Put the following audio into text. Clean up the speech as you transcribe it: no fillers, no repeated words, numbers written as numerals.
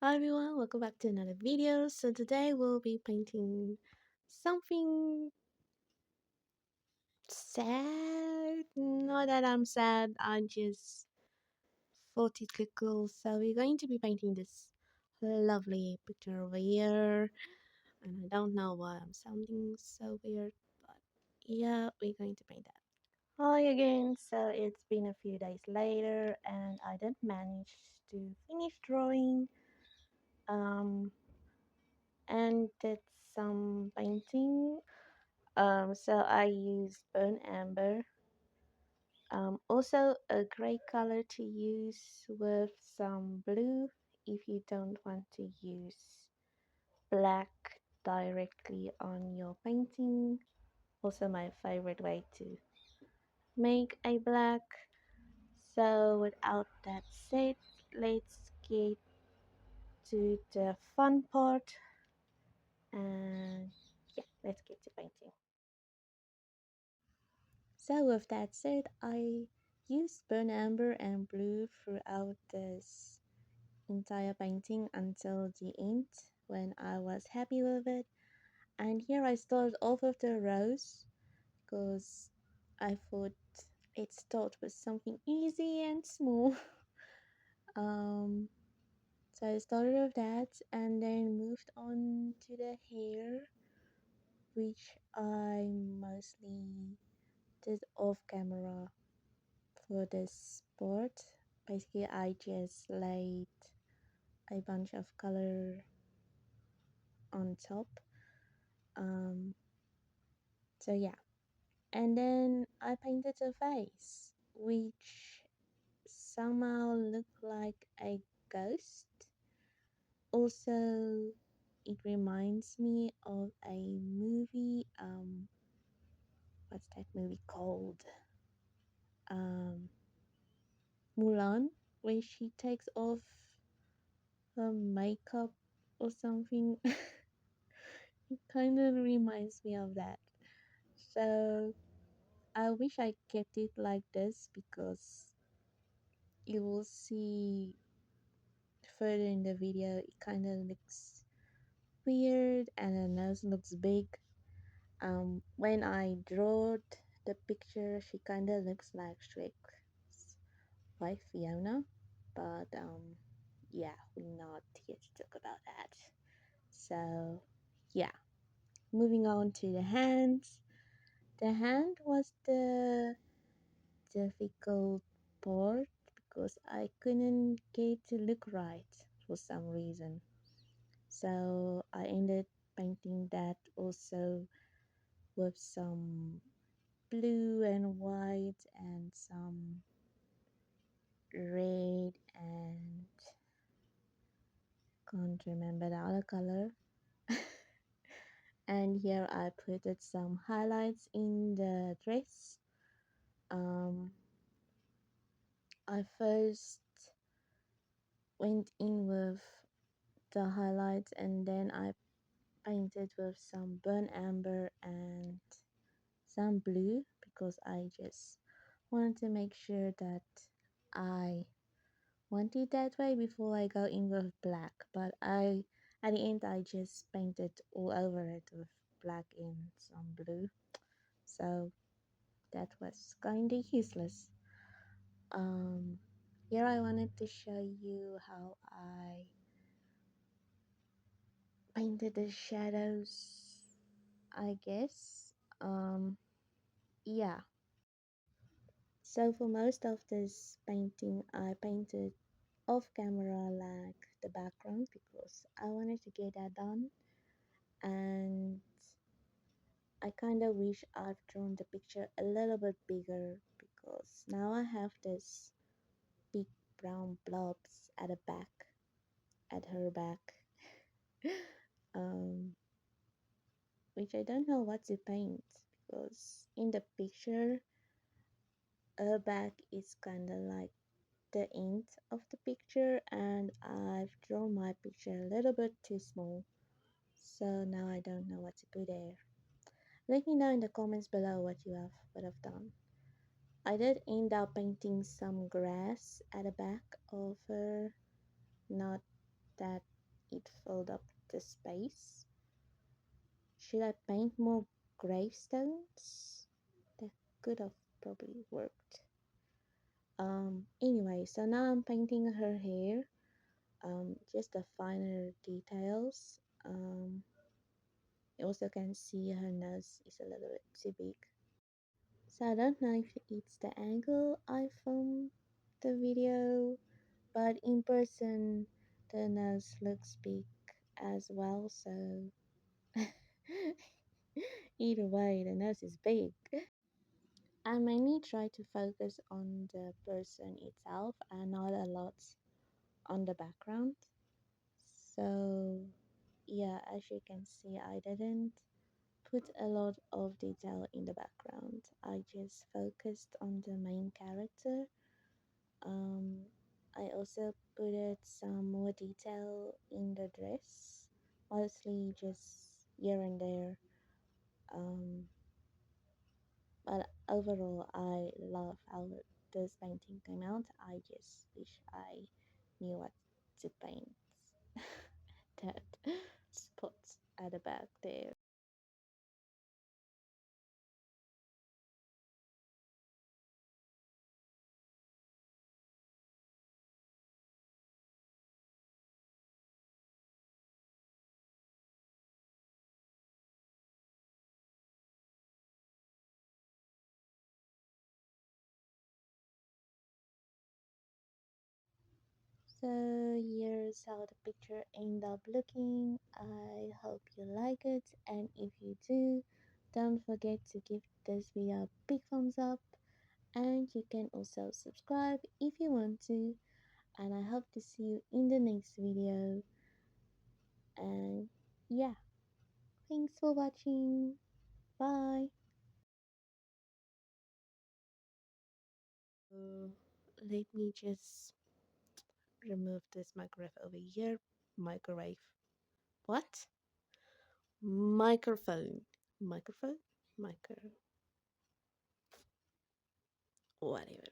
Hi everyone, welcome back to another video. So today we'll be painting something sad. Not that I'm sad, I just thought it looked cool. So we're going to be painting this lovely picture over here. And I don't know why I'm sounding so weird, but yeah, we're going to paint that. Hi again. So it's been a few days later and I didn't manage to finish drawing. Um, and did some painting. So I used burnt amber. Also a great color to use with some blue if you don't want to use black directly on your painting. Also my favorite way to make a black. So without that said, let's get to the fun part and yeah, let's get to painting. So with that said, I used burnt amber and blue throughout this entire painting until the end when I was happy with it. And here I started off with the rose because I thought it started with something easy and small. um, so I started with that and then moved on to the hair, which I mostly did off camera. For this part, basically I just laid a bunch of color on top. um so yeah, and then I painted a face which somehow looked like a ghost. Also, it reminds me of a movie. What's that movie called? um Mulan, where she takes off her makeup or something. It kind of reminds me of that. So I wish I kept it like this because you will see further in the video it kind of looks weird and her nose looks big. When I draw the picture, she kind of looks like Shrek's wife Fiona, but yeah, we're not here to talk about that. So yeah, moving on to the hands. The hand was the difficult part because I couldn't get to look right for some reason. So I ended painting that also with some blue and white and some red and can't remember the other color. And here I put some highlights in the dress. um, I first went in with the highlights and then I painted with some burnt amber and some blue because I just wanted to make sure that I want it that way before I go in with black. But I at the end I just painted all over it with black and some blue, so that was kinda useless. um Here I wanted to show you how I painted the shadows, I guess. Yeah, so for most of this painting I painted off camera like the background because I wanted to get that done. And I kind of wish I've drawn the picture a little bit bigger because now I have this big brown blobs at the back, at her back. um, which I don't know what to paint because in the picture her back is kind of like the end of the picture and I've drawn my picture a little bit too small, so now I don't know what to put there. Let me know in the comments below what you would have done. I did end up painting some grass at the back of her, not that it filled up the space. Should I paint more gravestones? That could have probably worked. Anyway, so now I'm painting her hair. Just the finer details. You also can see her nose is a little bit too big. So I don't know if it's the angle I filmed the video, but in person the nose looks big as well, so either way the nose is big. I mainly try to focus on the person itself and not a lot on the background. So yeah, as you can see, I didn't put a lot of detail in the background. I just focused on the main character. um, I also put some more detail in the dress, mostly just here and there. um, but overall I love how this painting came out. I just wish I knew what to paint that spot at the back there. So here's how the picture ended up looking. I hope you like it, and if you do, don't forget to give this video a big thumbs up, and you can also subscribe if you want to. And I hope to see you in the next video. And yeah, thanks for watching. Bye. Uh, Let me just remove this microwave over here. Microwave. What? Microphone. Microphone? Micro. Whatever.